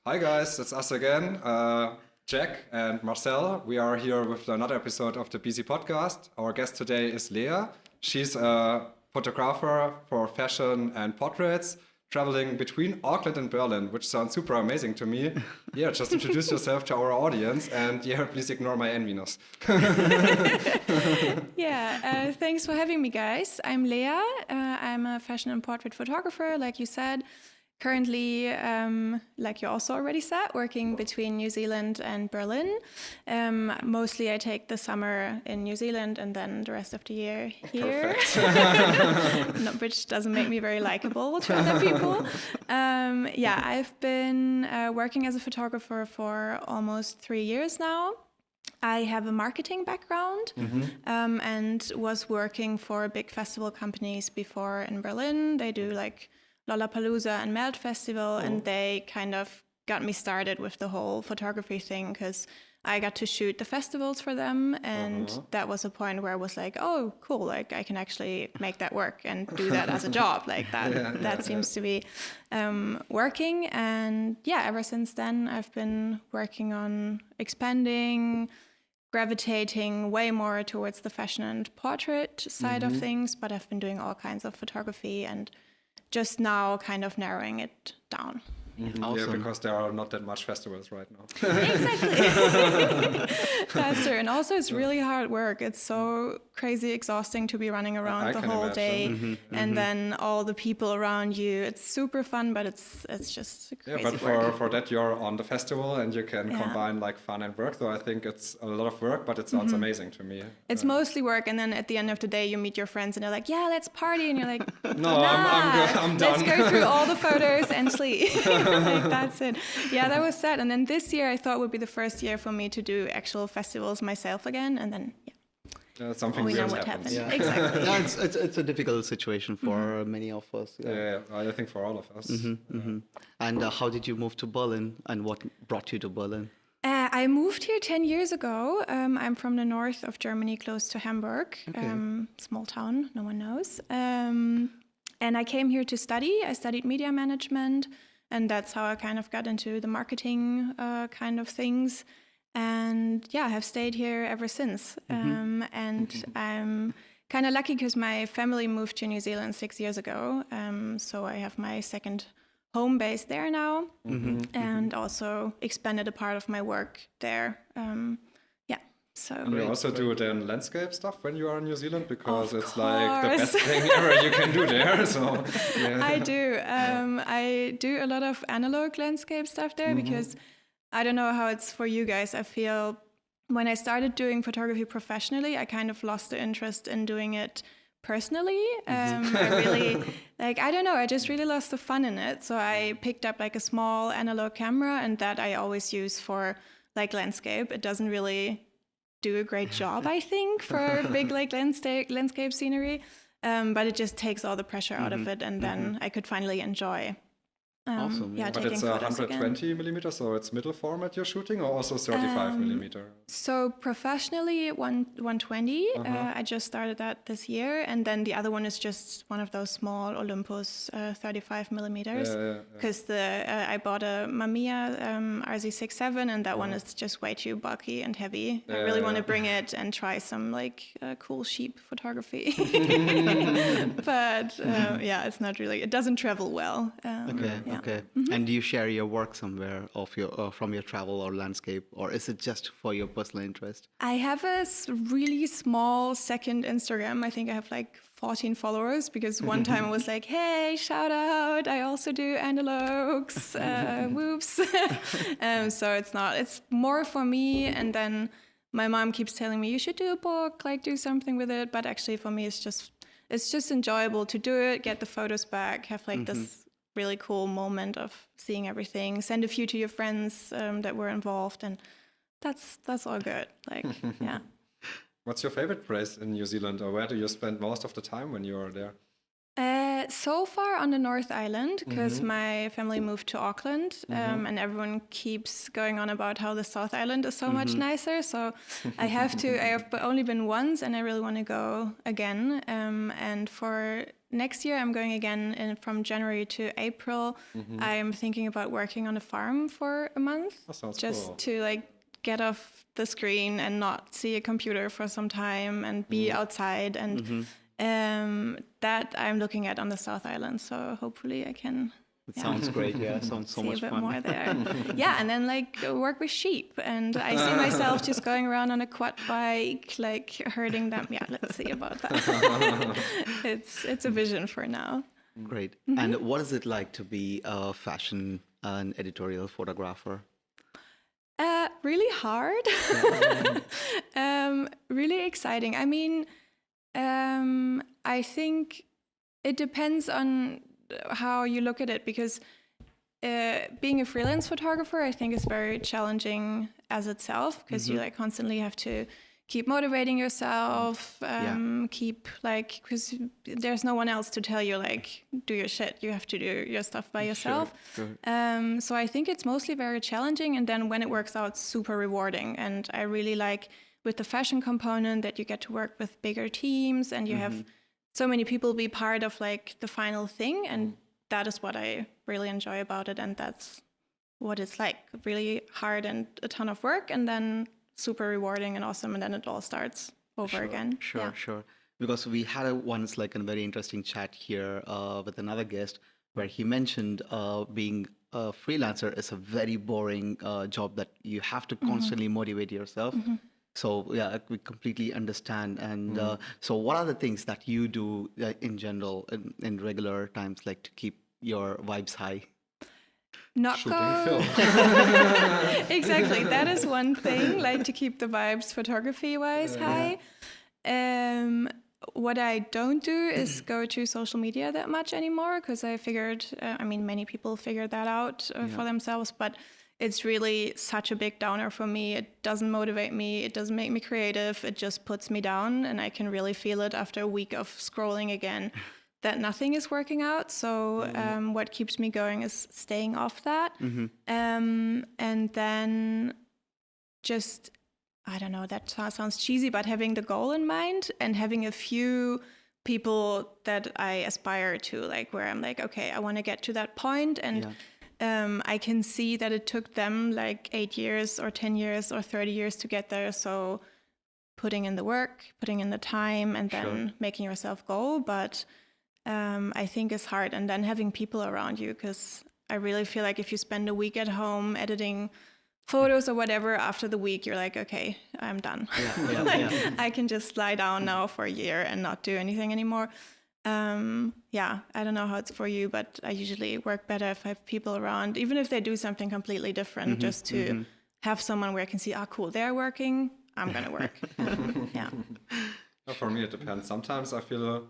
Hi guys, it's us again, Jack and Marcel. We are here with another episode of the Beazy podcast. Our guest today is Lea. She's a photographer for fashion and portraits, traveling between Auckland and Berlin, which sounds super amazing to me. Yeah, just introduce yourself to our audience and yeah, please ignore my enviness. Thanks for having me, guys. I'm Lea. I'm a fashion and portrait photographer, like you said. Currently, like you also already said, working between New Zealand and Berlin. Mostly I take the summer in New Zealand and then the rest of the year here. Which doesn't make me very likable to other people. I've been working as a photographer for almost 3 years now. I have a marketing background and was working for big festival companies before in Berlin. They do like Lollapalooza and Melt Festival, and they kind of got me started with the whole photography thing because I got to shoot the festivals for them, and that was a point where I was like, oh, cool, like I can actually make that work and do that as a job. Like that seems to be working. And yeah, ever since then, I've been working on expanding, gravitating way more towards the fashion and portrait side of things, but I've been doing all kinds of photography and just now kind of narrowing it down. Awesome. Yeah, because there are not that much festivals right now. Exactly. That's true. And also it's really hard work. It's so crazy exhausting to be running around the whole day and then all the people around you. It's super fun, but it's just crazy but work. for that you're on the festival and you can combine like fun and work. So I think it's a lot of work, but it sounds amazing to me. It's mostly work, and then at the end of the day you meet your friends and they're like, yeah, let's party, and you're like, no, I'm good. I'm done. Let's go through all the photos and sleep. Like, that's it. Yeah, that was sad. And then this year I thought would be the first year for me to do actual festivals myself again, and then something we weird know what happened. Yeah. Exactly. Yeah, it's a difficult situation for many of us. Yeah, I think for all of us. And how did you move to Berlin, and what brought you to Berlin? I moved here 10 years ago. I'm from the north of Germany, close to Hamburg. Small town, no one knows. And I came here to study. I studied media management, and that's how I kind of got into the marketing kind of things. And yeah, I have stayed here ever since. And I'm kind of lucky because my family moved to New Zealand 6 years ago. So I have my second home base there now, and also expanded a part of my work there. So and you also do then landscape stuff when you are in New Zealand, because Of it's like the best course. thing ever you can do there. So yeah. I do a lot of analog landscape stuff there because I don't know how it's for you guys. I feel when I started doing photography professionally, I kind of lost the interest in doing it personally. I really, I don't know, I just really lost the fun in it. So I picked up like a small analog camera, and that I always use for like landscape. It doesn't really do a great job, I think, for big like landscape scenery. But it just takes all the pressure out of it, and then I could finally enjoy. Awesome. Yeah, But taking it's photos 120 again. millimeters, so it's middle format you're shooting, or also 35 millimeter? So professionally, 120. I just started that this year, and then the other one is just one of those small Olympus 35 millimeters. Because I bought a Mamiya RZ67, and that one is just way too bulky and heavy. I really want to bring it and try some like cool sheep photography. But it's not really. It doesn't travel well. Okay. And do you share your work somewhere of your from your travel or landscape, or is it just for your personal interest? I have a really small second Instagram. I think I have like 14 followers because one time I was like, hey, shout out, I also do analogs, whoops. So it's more for me. And then my mom keeps telling me, you should do a book, like do something with it. But actually for me, it's just enjoyable to do it, get the photos back, have like this really cool moment of seeing everything, send a few to your friends that were involved, and that's all good. Like, yeah. What's your favorite place in New Zealand, or where do you spend most of the time when you are there? So far on the North Island, because my family moved to Auckland, and everyone keeps going on about how the South Island is so much nicer. So I have only been once, and I really want to go again. And for next year I'm going again from January to April. I'm thinking about working on a farm for a month. That sounds just cool. to like get off the screen and not see a computer for some time and be outside. And that I'm looking at on the South Island. So hopefully I can It sounds great. Yeah, sounds so see much a bit fun. more there. Yeah, and then like work with sheep. And I see myself just going around on a quad bike, like herding them. Yeah, let's see about that. It's a vision for now. Great. And what is it like to be a fashion and editorial photographer? Really hard. Really exciting. I mean, I think it depends on how you look at it, because being a freelance photographer, I think, is very challenging as itself, because you like constantly have to keep motivating yourself, keep like, because there's no one else to tell you like do your shit. You have to do your stuff by yourself. Sure. So I think it's mostly very challenging, and then when it works out, super rewarding. And I really like with the fashion component that you get to work with bigger teams, and you have so many people be part of like the final thing, and that is what I really enjoy about it. And that's what it's like, really hard and a ton of work, and then super rewarding and awesome, and then it all starts over again. Sure. Because we had once like a very interesting chat here with another guest where he mentioned being a freelancer is a very boring job that you have to constantly motivate yourself. So yeah, we completely understand. And so what are the things that you do in general in regular times, like to keep your vibes high? Not Shooting go. film. Exactly. That is one thing, like to keep the vibes photography-wise high. What I don't do is go to social media that much anymore, because I figured, many people figured that out for themselves, but it's really such a big downer for me. It doesn't motivate me. It doesn't make me creative. It just puts me down, and I can really feel it after a week of scrolling again that nothing is working out. So what keeps me going is staying off that. And then just, I don't know, that sounds cheesy, but having the goal in mind and having a few people that I aspire to, like where I'm like, okay, I want to get to that point. And I can see that it took them like 8 years or 10 years or 30 years to get there. So putting in the work, putting in the time, and then making yourself go. But I think it's hard. And then having people around you, because I really feel like if you spend a week at home editing photos or whatever, after the week, you're like, okay, I'm done. I can just lie down now for a year and not do anything anymore. I don't know how it's for you, but I usually work better if I have people around, even if they do something completely different, just to have someone where I can see, cool, they're working, I'm going to work. For me, it depends. Sometimes I feel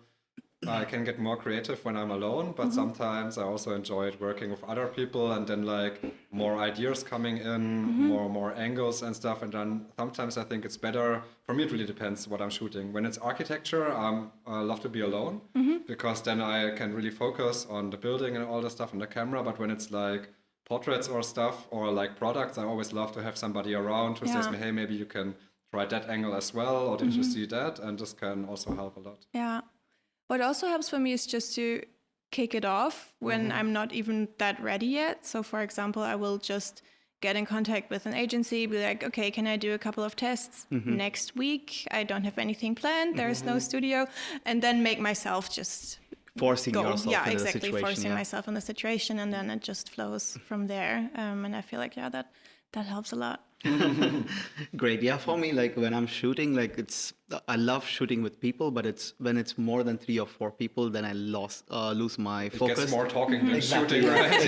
I can get more creative when I'm alone, but sometimes I also enjoy working with other people, and then like more ideas coming in, more angles and stuff. And then sometimes I think it's better. For me, it really depends what I'm shooting. When it's architecture, I love to be alone, because then I can really focus on the building and all the stuff on the camera. But when it's like portraits or stuff or like products, I always love to have somebody around who says, hey, maybe you can try that angle as well, or did you see that? And this can also help a lot. Yeah. What also helps for me is just to kick it off when I'm not even that ready yet. So for example, I will just get in contact with an agency, be like, okay, can I do a couple of tests next week? I don't have anything planned. There is no studio. And then make myself just forcing yourself yeah, into exactly, the situation. forcing myself in the situation, and then it just flows from there. And I feel like, that helps a lot. Great. Yeah, for me, like when I'm shooting, like I love shooting with people, but it's when it's more than 3 or 4 people, then I lose my focus. It gets more talking than shooting, right?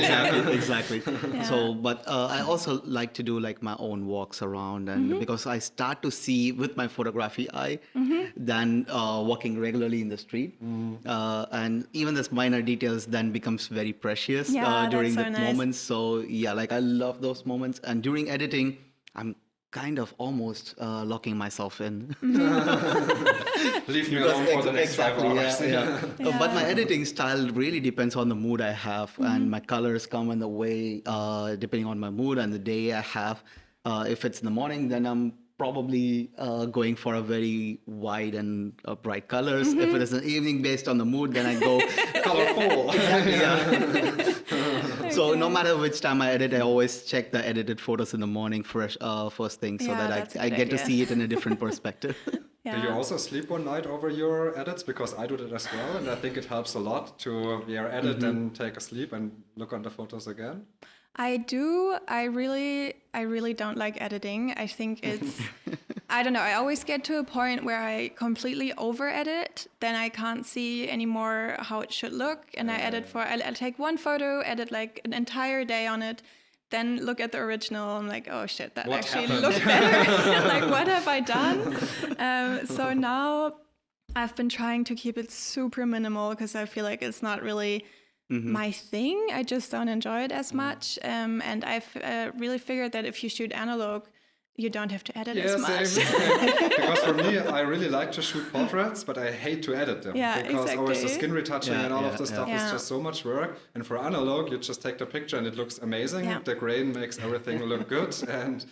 Exactly. So, but I also like to do like my own walks around, and because I start to see with my photography eye, than walking regularly in the street, and even this minor details then becomes very precious during the moments. So yeah, like I love those moments, and during editing, I'm kind of almost locking myself in. Leave me alone for the next 5 hours. But my editing style really depends on the mood I have, and my colors come in the way depending on my mood and the day I have. If it's in the morning, then I'm probably going for a very wide and bright colors. If it is an evening based on the mood, then I go Colorful. Exactly, yeah. So no matter which time I edit, I always check the edited photos in the morning first thing, so Yeah, that that's a I good get to idea. see it in a different perspective. Do you also sleep one night over your edits? Because I do that as well, and I think it helps a lot to edit and take a sleep and look on the photos again. I do. I really don't like editing. I think it's, I don't know. I always get to a point where I completely over edit. Then I can't see anymore how it should look. And I'll take one photo, edit like an entire day on it, then look at the original. I'm like, oh shit, that What actually happened? looked better. Like, what have I done? So now I've been trying to keep it super minimal because I feel like it's not really my thing. I just don't enjoy it as much. And I've really figured that if you shoot analog, you don't have to edit as much. Same. Because for me, I really like to shoot portraits, but I hate to edit them. Yeah, because always the exactly. skin retouching and all of the stuff is Yeah. just so much work. And for analog, you just take the picture and it looks amazing. Yeah. The grain makes everything look good. And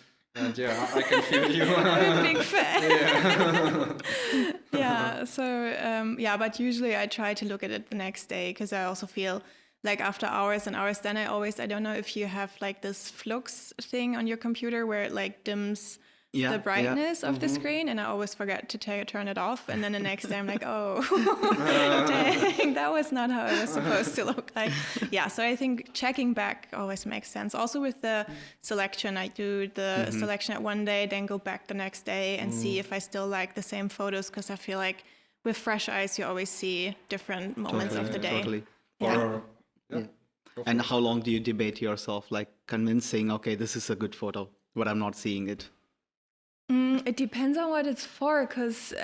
yeah, I can feel you. I'm a big fan. Yeah. So but usually I try to look at it the next day because I also feel like after hours and hours, then I don't know if you have like this flux thing on your computer where it like dims the brightness of the screen, and I always forget to turn it off, and then the next day I'm like, oh, dang, that was not how it was supposed to look like. Yeah, so I think checking back always makes sense. Also with the selection, I do the selection at one day, then go back the next day and see if I still like the same photos, because I feel like with fresh eyes, you always see different moments of the day. Totally. Or, And how long do you debate yourself, like convincing, okay, this is a good photo, but I'm not seeing it? It depends on what it's for, because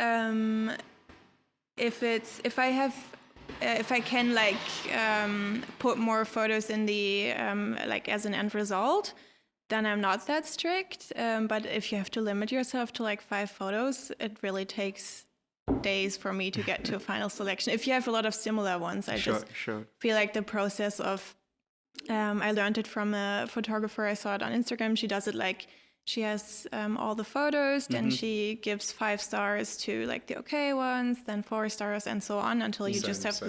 if I can like put more photos in the like as an end result, then I'm not that strict. But if you have to limit yourself to like 5 photos, it really takes days for me to get to a final selection. If you have a lot of similar ones, I just feel like the process of I learned it from a photographer. I saw it on Instagram. She does it like she has all the photos, then she gives 5 stars to like the okay ones, then 4 stars, and so on until you just have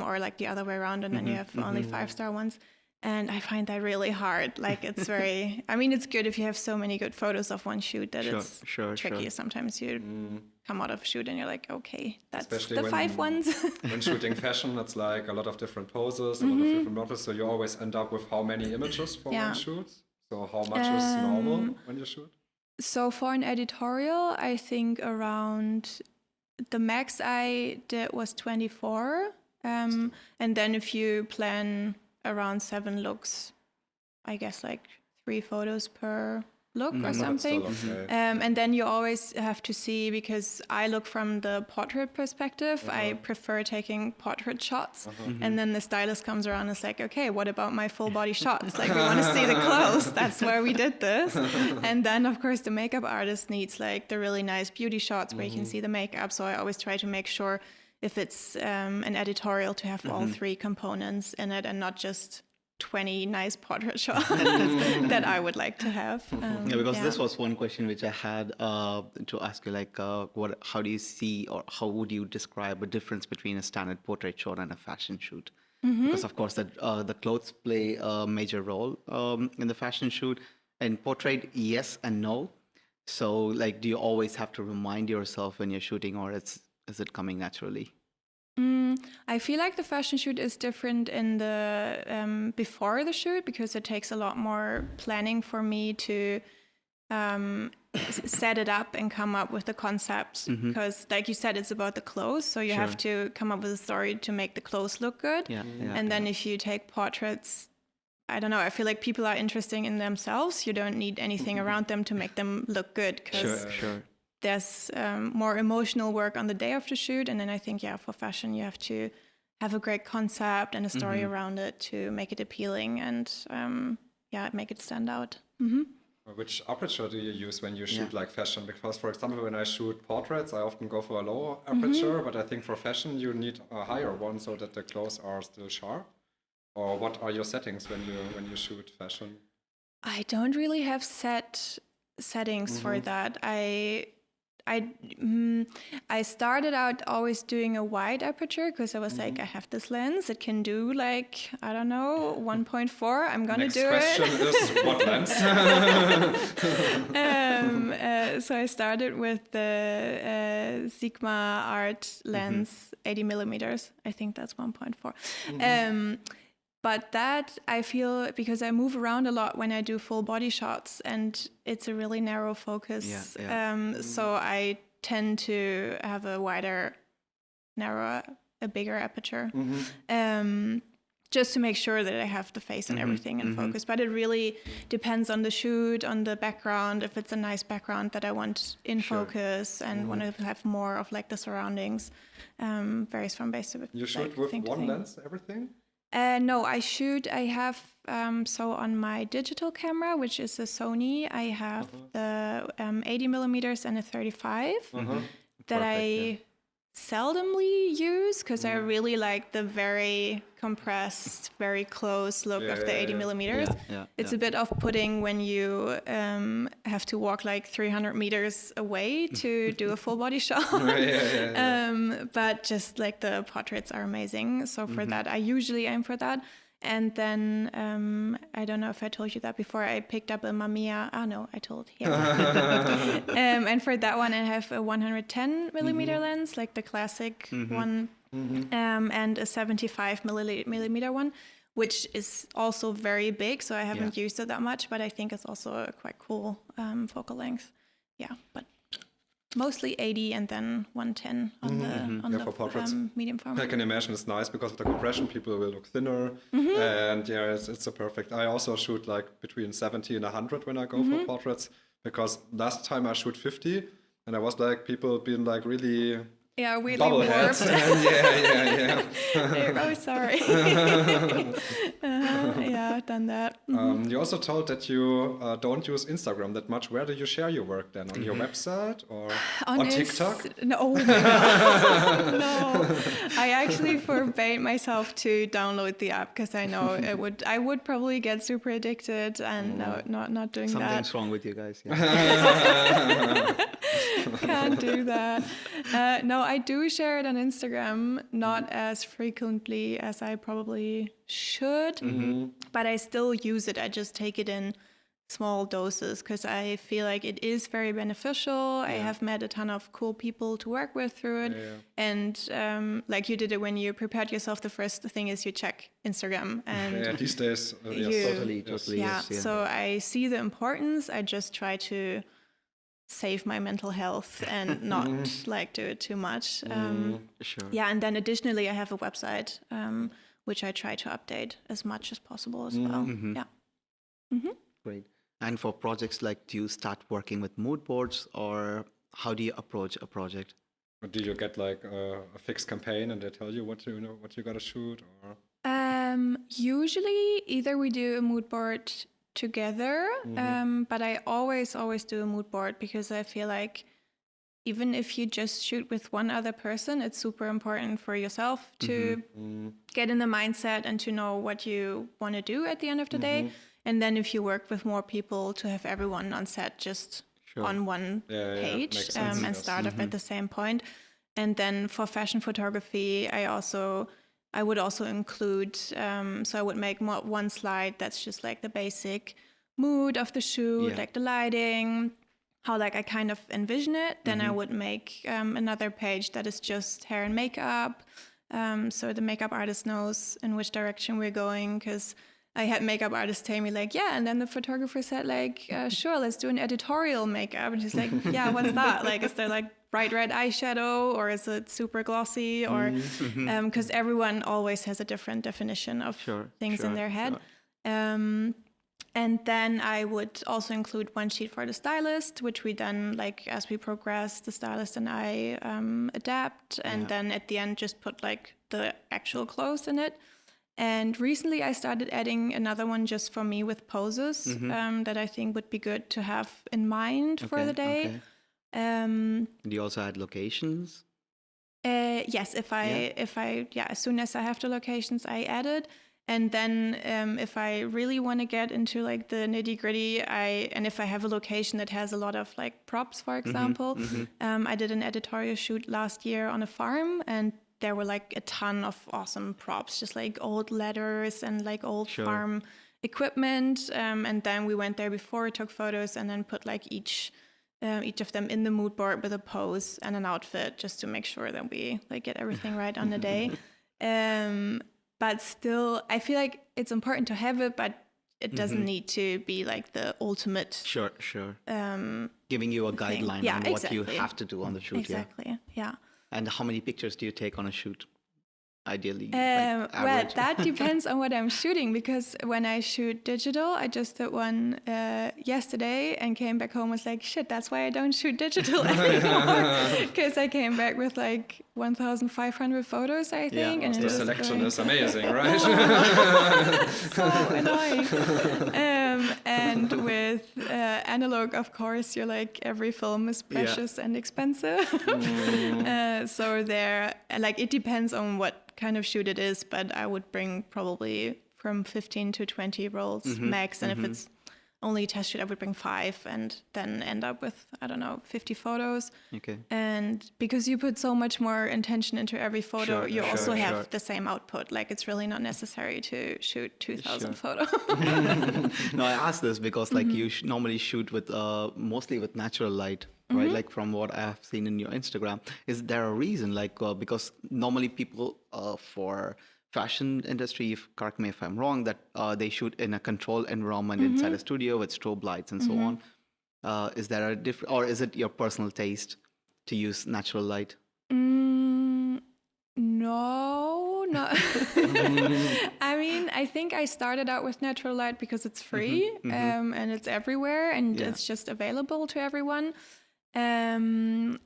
or like the other way around, and then you have only 5-star ones. And I find that really hard. Like it's very, I mean, it's good if you have so many good photos of one shoot that it's tricky. Sometimes you come out of a shoot and you're like, okay, that's especially the 5 ones. When shooting fashion, it's like a lot of different poses, a lot of different models. So you always end up with how many images for one shoot? So how much is normal when you shoot? So for an editorial, I think around the max I did was 24. And then if you plan around 7 looks, I guess like 3 photos per look or something. Okay. And then you always have to see, because I look from the portrait perspective, I prefer taking portrait shots. And then the stylist comes around and is like, okay, what about my full body shots? Like, we want to see the clothes. That's where we did this. And then, of course, the makeup artist needs like the really nice beauty shots where you can see the makeup. So I always try to make sure, if it's an editorial, to have all 3 components in it and not just 20 nice portrait shots that I would like to have. Because this was one question which I had to ask you, like, how do you see, or how would you describe a difference between a standard portrait shot and a fashion shoot? Because of course the clothes play a major role in the fashion shoot, and portrait, yes and no. So like, do you always have to remind yourself when you're shooting, or is it coming naturally? I feel like the fashion shoot is different in the before the shoot, because it takes a lot more planning for me to set it up and come up with the concept. Because like you said, it's about the clothes, so you have to come up with a story to make the clothes look good. And then if you take portraits, I don't know, I feel like people are interesting in themselves. You don't need anything around them to make them look good, because there's more emotional work on the day of the shoot. And then I think, for fashion, you have to have a great concept and a story around it to make it appealing and, make it stand out. Which aperture do you use when you shoot like fashion? Because, for example, when I shoot portraits, I often go for a low aperture, but I think for fashion, you need a higher one so that the clothes are still sharp. Or what are your settings when you shoot fashion? I don't really have set settings for that. I started out always doing a wide aperture because I was like, I have this lens. It can do like, I don't know, 1.4. I'm going to do Next question is what lens? So I started with the Sigma Art lens, 80 millimeters. I think that's 1.4. But that I feel, because I move around a lot when I do full body shots, and it's a really narrow focus. So I tend to have a wider, narrower, a bigger aperture, just to make sure that I have the face and everything in focus. But it really depends on the shoot, on the background. If it's a nice background that I want in focus and want to have more of like the surroundings, varies from base to You shoot with one lens, everything? No, I have, so on my digital camera, which is a Sony, I have the 80 millimeters and a 35 that I seldomly use because I really like the very compressed, very close look of the 80 millimeters. It's a bit off-putting when you have to walk like 300 meters away to do a full body shot. But just like the portraits are amazing. So for that, I usually aim for that. And then, I don't know if I told you that before, I picked up a Mamiya. No, I told him. And for that one, I have a 110 millimeter lens, like the classic one, and a 75 millimeter one, which is also very big. So I haven't used it that much, but I think it's also a quite cool focal length. Yeah, but mostly 80 and then 110 on the for portraits. Medium format. I can imagine it's nice because of the compression. People will look thinner, and it's a perfect. I also shoot like between 70 and 100 when I go for portraits, because last time I shoot 50, and I was like, people being like really weirdly bubble heads. warped. Oh, sorry. I've done that. You also told that you don't use Instagram that much. Where do you share your work then? On your website or on TikTok? No, oh my God. No. I actually forbade myself to download the app because I know I would probably get super addicted, and not doing that. Something's wrong with you guys. Can't do that. No, I do share it on Instagram, not as frequently as I probably should, but I still use it. I just take it in small doses because I feel like it is very beneficial. I have met a ton of cool people to work with through it. And like you did it when you prepared yourself, the first thing is you check Instagram. And these days, totally. So I see the importance. I just try to save my mental health and not like do it too much. And then additionally I have a website which I try to update as much as possible as well. Great. And for projects, like, do you start working with mood boards, or how do you approach a project? Or do you get like a fixed campaign and they tell you what you gotta shoot? Or usually either we do a mood board together, but I always do a mood board because I feel like even if you just shoot with one other person, it's super important for yourself to get in the mindset and to know what you want to do at the end of the day. And then if you work with more people, to have everyone on set just on one page and start off at the same point. And then for fashion photography, I would also include, so I would make one slide that's just like the basic mood of the shoot, like the lighting, how like I kind of envision it. Then I would make another page that is just hair and makeup. So the makeup artist knows in which direction we're going, because I had makeup artists tell me like, and then the photographer said like, sure, let's do an editorial makeup. And she's like, what's that? Like, is there like bright red eyeshadow, or is it super glossy? Or because everyone always has a different definition of things in their head. And then I would also include one sheet for the stylist, which we then, like, as we progress, the stylist and I adapt. And then at the end, just put like the actual clothes in it. And recently I started adding another one just for me with poses that I think would be good to have in mind for the day. Do you also add locations? Yes, as soon as I have the locations, I add it. And then if I really want to get into like the nitty gritty, and if I have a location that has a lot of like props, for example, I did an editorial shoot last year on a farm, and there were like a ton of awesome props, just like old letters and like old farm equipment. And then we went there before, took photos, and then put like each of them in the mood board with a pose and an outfit, just to make sure that we like get everything right on the day. But still, I feel like it's important to have it, but it doesn't need to be like the ultimate. Sure. Giving you a guideline on what you have to do on the shoot. Exactly, yeah. And how many pictures do you take on a shoot? Ideally, well, that depends on what I'm shooting, because when I shoot digital, I just did one yesterday and came back home, was like, shit, that's why I don't shoot digital anymore, because I came back with like 1,500 photos, I think. And the selection is amazing, right? So annoying. And with analog, of course, you're like, every film is precious and expensive. So there, like, it depends on what kind of shoot it is, but I would bring probably from 15 to 20 rolls max. And if it's only a test shoot, I would bring 5 and then end up with, I don't know, 50 photos. Okay. And because you put so much more intention into every photo, you also have the same output. Like, it's really not necessary to shoot 2,000 photos. No, I asked this because like you normally shoot with mostly with natural light. Right, like from what I have seen in your Instagram, is there a reason? Like because normally people for fashion industry, correct me if I'm wrong, that they shoot in a controlled environment inside a studio with strobe lights and so on. Is there a different, or is it your personal taste to use natural light? No. I mean, I think I started out with natural light because it's free and it's everywhere and it's just available to everyone. And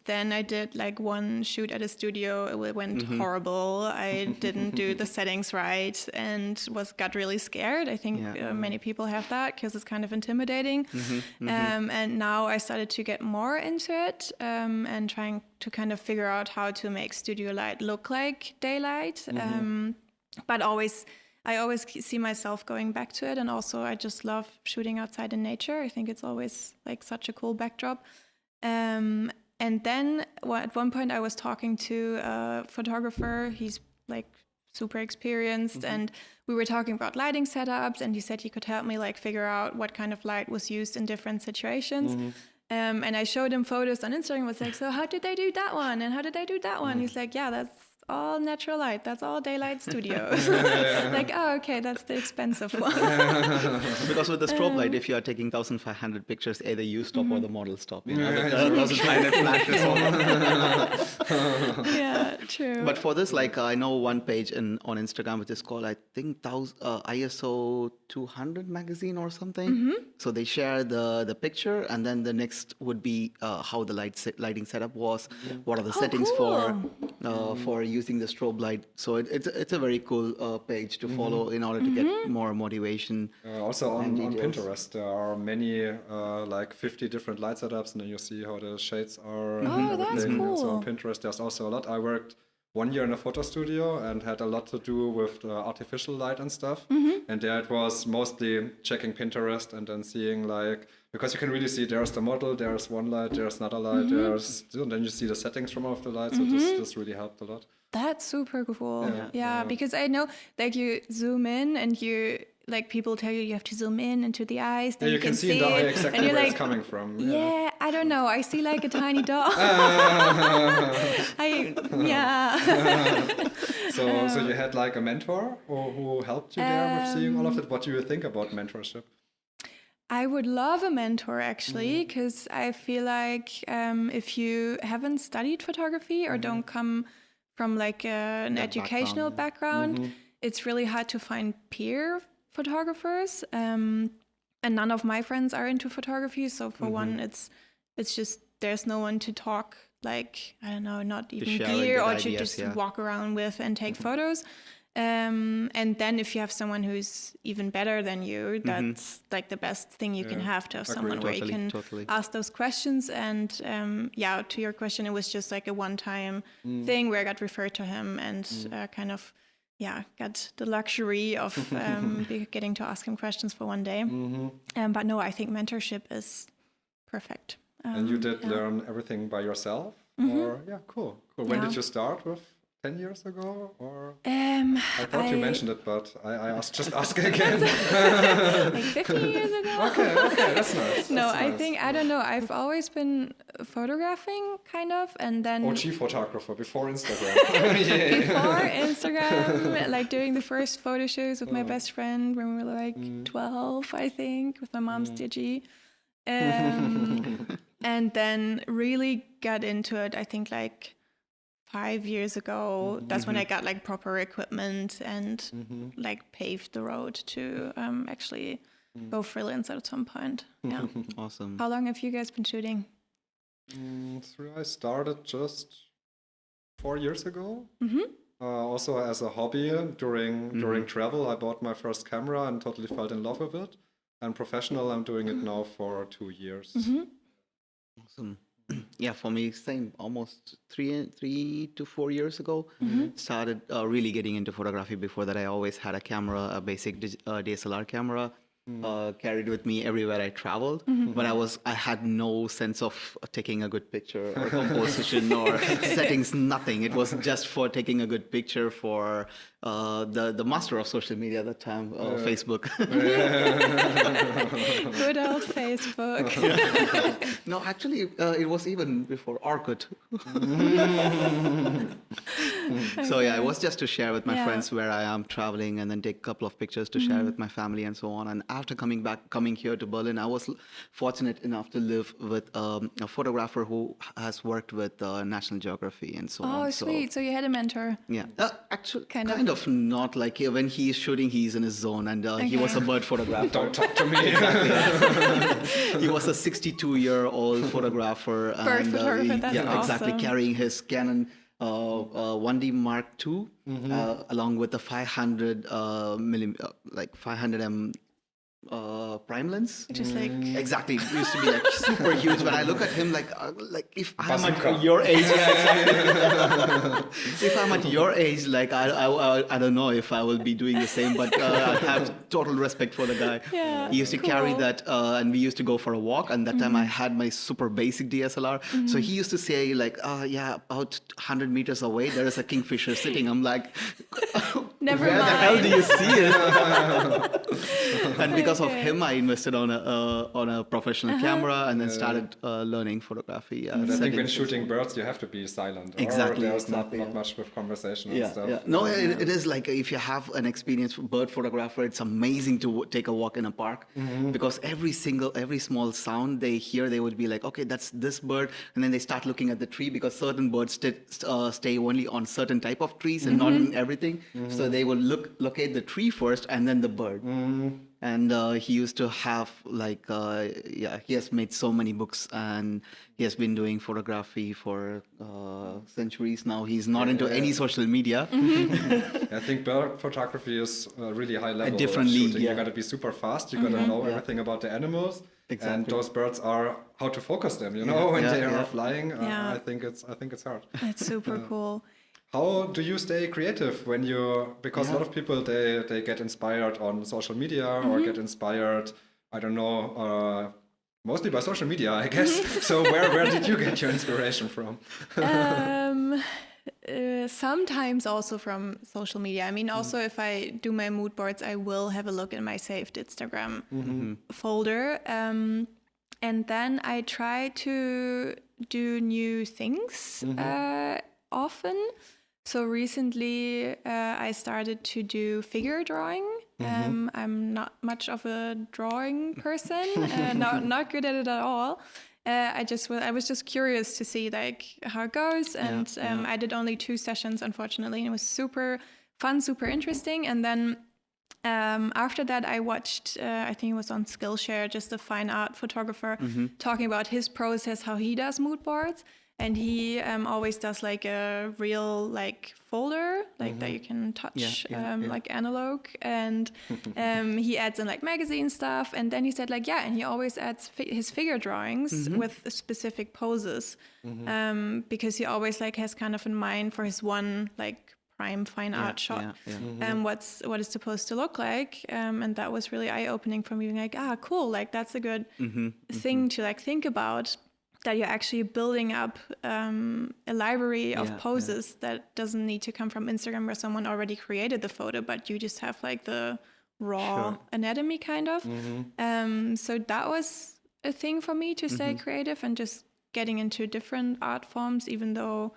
then I did like one shoot at a studio. It went horrible. I didn't do the settings right and got really scared. I think many people have that because it's kind of intimidating. And now I started to get more into it and trying to kind of figure out how to make studio light look like daylight. But I always see myself going back to it. And also I just love shooting outside in nature. I think it's always like such a cool backdrop. And then at one point I was talking to a photographer. He's like super experienced and we were talking about lighting setups and he said he could help me like figure out what kind of light was used in different situations. And I showed him photos on Instagram. Was like, so how did they do that one? And how did they do that one? He's like, yeah, that's all natural light. That's all daylight studios. Like, oh, okay, that's the expensive one. Because with the strobe light, if you are taking 1,500 pictures, either you stop or the model stop. You know, 1,500 flashes. Yeah, true. But for this, like, I know one page on Instagram which is called, I think, ISO 200 magazine or something. So they share the picture, and then the next would be how the lighting setup was. What are the settings for using the strobe light? So it's a very cool page to follow in order to get more motivation. Also on Pinterest, there are many like 50 different light setups, and then you see how the shades are. Oh, that's cool. So on Pinterest, there's also a lot. I worked 1 year in a photo studio and had a lot to do with artificial light and stuff. And there it was mostly checking Pinterest and then seeing like, because you can really see there's the model, there's one light, there's another light, and then you see the settings from all of the lights. So this really helped a lot. That's super cool. Yeah, because I know like you zoom in and like people tell you have to zoom in into the eyes. Then you can see in the eye exactly where it's coming from. Yeah, I don't know. I see like a tiny dot. So you had like a mentor who helped you there with seeing all of it. What do you think about mentorship? I would love a mentor actually, because I feel like if you haven't studied photography or don't come from like an educational background, it's really hard to find peer photographers. And none of my friends are into photography. So for one, it's just there's no one to talk like, I don't know, not even gear or to just walk around with and take photos. And then if you have someone who's even better than you, that's like the best thing you can have, to have someone where you can ask those questions. And to your question, it was just like a one-time thing where I got referred to him and kind of got the luxury of getting to ask him questions for one day. But no, I think mentorship is perfect. And you did learn everything by yourself? Or cool. When did you start with? 10 years ago, or I thought you mentioned it, but I just ask again. Like 15 years ago. Okay, that's nice. No, I think, I don't know. I've always been photographing, kind of, and then OG photographer before Instagram. before Instagram, like doing the first photo shoots with my best friend when we were like 12, I think, with my mom's digi. And then really got into it, I think, like 5 years ago. That's when I got like proper equipment and like paved the road to actually go freelance at some point. Yeah. Awesome. How long have you guys been shooting? I started just 4 years ago. Also as a hobby during travel, I bought my first camera and totally fell in love with it. And professional, I'm doing it now for 2 years. Awesome. Yeah, for me, same. Almost 3 to 4 years ago, started really getting into photography. Before that, I always had a camera, a basic DSLR camera, carried with me everywhere I traveled. But I had no sense of taking a good picture or composition or settings, nothing. It was just for taking a good picture for the master of social media at that time, Facebook. Good old Facebook. No, actually, it was even before Orkut. So yeah, it was just to share with my friends where I am traveling, and then take a couple of pictures to share with my family and so on. And after coming here to Berlin, I was fortunate enough to live with a photographer who has worked with National Geography and so on. Oh, sweet. So you had a mentor. Yeah, actually, kind of not like when he's shooting, he's in his zone, and he was a bird photographer. Don't talk to me. Exactly. He was a 62-year-old photographer. Bird photographer, that's awesome. Exactly, carrying his Canon 1D Mark II, along with the 500 500 prime lens, which is like exactly, it used to be like super huge. When I look at him, like if I'm at your age, if I'm at your age, like I don't know if I will be doing the same, but I have total respect for the guy. Yeah, he used to carry that, and we used to go for a walk. And that time I had my super basic DSLR, so he used to say like, about 100 meters away there is a kingfisher sitting. I'm like, never where mind. the hell do you see it? And because of him, I invested on a professional camera, and then started learning photography. I think when shooting birds, you have to be silent. Exactly. Or there's not much with conversation and stuff. Yeah. No, it is like if you have an experienced bird photographer, it's amazing to take a walk in a park, because every small sound they hear, they would be like, okay, that's this bird, and then they start looking at the tree, because certain birds stay only on certain type of trees and not in everything. So they will locate the tree first and then the bird. And he used to have like, he has made so many books, and he has been doing photography for centuries now. He's not into any social media. I think bird photography is really high level. A different league. You got to be super fast. You got to know everything about the animals. Exactly. And those birds are how to focus them. When they are flying. I think it's hard. It's super cool. How do you stay creative because a lot of people, they get inspired on social media or get inspired, I don't know, mostly by social media, I guess. So where did you get your inspiration from? Sometimes also from social media. I mean, also if I do my mood boards, I will have a look in my saved Instagram folder. And then I try to do new things often. So recently I started to do figure drawing. I'm not much of a drawing person, not good at it at all. I was just curious to see like how it goes, and I did only 2 sessions, unfortunately, and it was super fun, super interesting. And then after that, I watched, I think it was on Skillshare, just a fine art photographer talking about his process, how he does mood boards. And he always does like a real like folder like that you can touch like analog, and he adds in like magazine stuff, and then he said like and he always adds his figure drawings with specific poses because he always like has kind of in mind for his one like prime fine art shot, yeah. what it's supposed to look like. And that was really eye-opening for me, being like, cool, like that's a good thing to like think about, that you're actually building up a library of poses that doesn't need to come from Instagram where someone already created the photo, but you just have like the raw anatomy kind of. So that was a thing for me to stay creative and just getting into different art forms, even though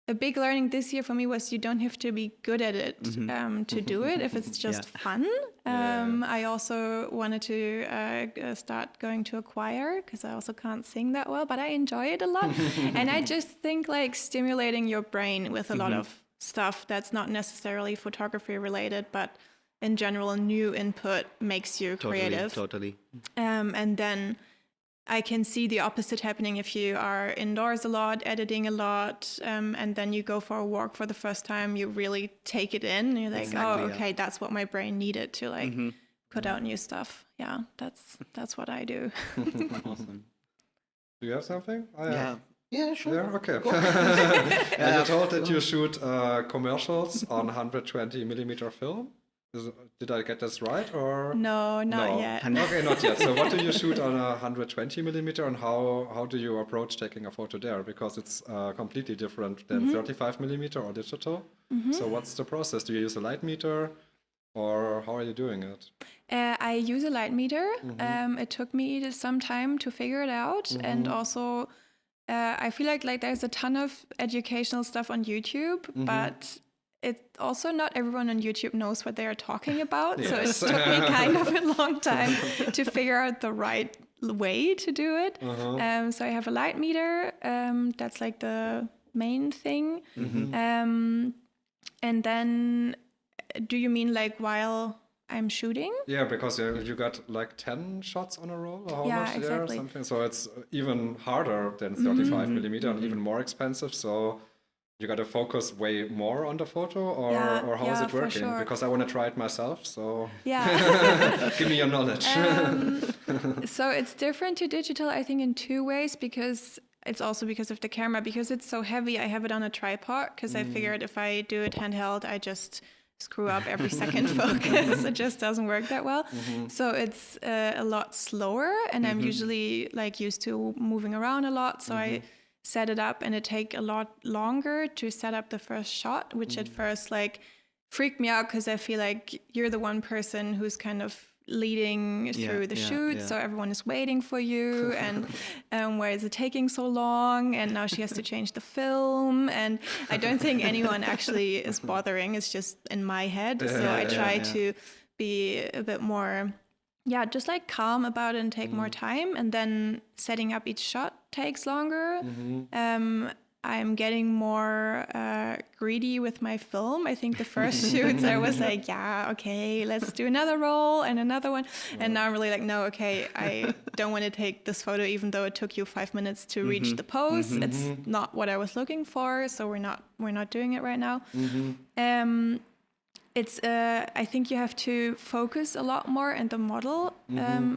a big learning this year for me was you don't have to be good at it to do it if it's just fun. I also wanted to start going to a choir because I also can't sing that well, but I enjoy it a lot. And I just think like stimulating your brain with a lot of stuff that's not necessarily photography related, but in general, new input makes you creative. Totally. And then I can see the opposite happening if you are indoors a lot, editing a lot, and then you go for a walk for the first time, you really take it in. And you're like, okay, that's what my brain needed to like put out new stuff. Yeah, that's what I do. Awesome. Do you have something? Yeah, sure. Yeah, okay. And you told that you shoot commercials on 120 millimeter film. Did I get this right, or no, not yet? Okay, not yet. So what do you shoot on a 120 millimeter, and how do you approach taking a photo there? Because it's completely different than 35 millimeter or digital. So what's the process? Do you use a light meter, or how are you doing it? I use a light meter. It took me some time to figure it out, and also I feel like there's a ton of educational stuff on YouTube, but it also not everyone on YouTube knows what they are talking about. Yes. So it took me kind of a long time to figure out the right way to do it. So I have a light meter. That's like the main thing. And then do you mean like while I'm shooting? Yeah, because you got like 10 shots on a roll, or how much there or exactly. something. So it's even harder than 35 millimeter and even more expensive. So you got to focus way more on the photo, or how is it working? Sure. Because I want to try it myself. So Yeah. give me your knowledge. So it's different to digital, I think, in two ways, because it's also because of the camera. Because it's so heavy, I have it on a tripod, because I figured if I do it handheld, I just screw up every second focus. It just doesn't work that well. So it's a lot slower, and I'm usually like used to moving around a lot. So I set it up, and it take a lot longer to set up the first shot, which at first like freaked me out, because I feel like you're the one person who's kind of leading through the shoot, so everyone is waiting for you, and why is it taking so long, and now she has to change the film, and I don't think anyone actually is bothering, it's just in my head. So I try to be a bit more just like calm about it and take more time, and then setting up each shot takes longer. I'm getting more greedy with my film. I think the first shoots I was like, okay, let's do another roll and another one. And now I'm really like, no, okay, I don't want to take this photo even though it took you 5 minutes to reach the pose. It's not what I was looking for, so we're not doing it right now. It's I think you have to focus a lot more, and the model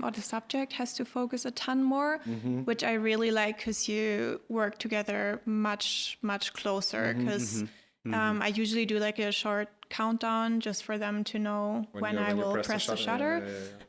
or the subject has to focus a ton more, which I really like, because you work together much closer, because I usually do like a short countdown just for them to know when I will press the shutter.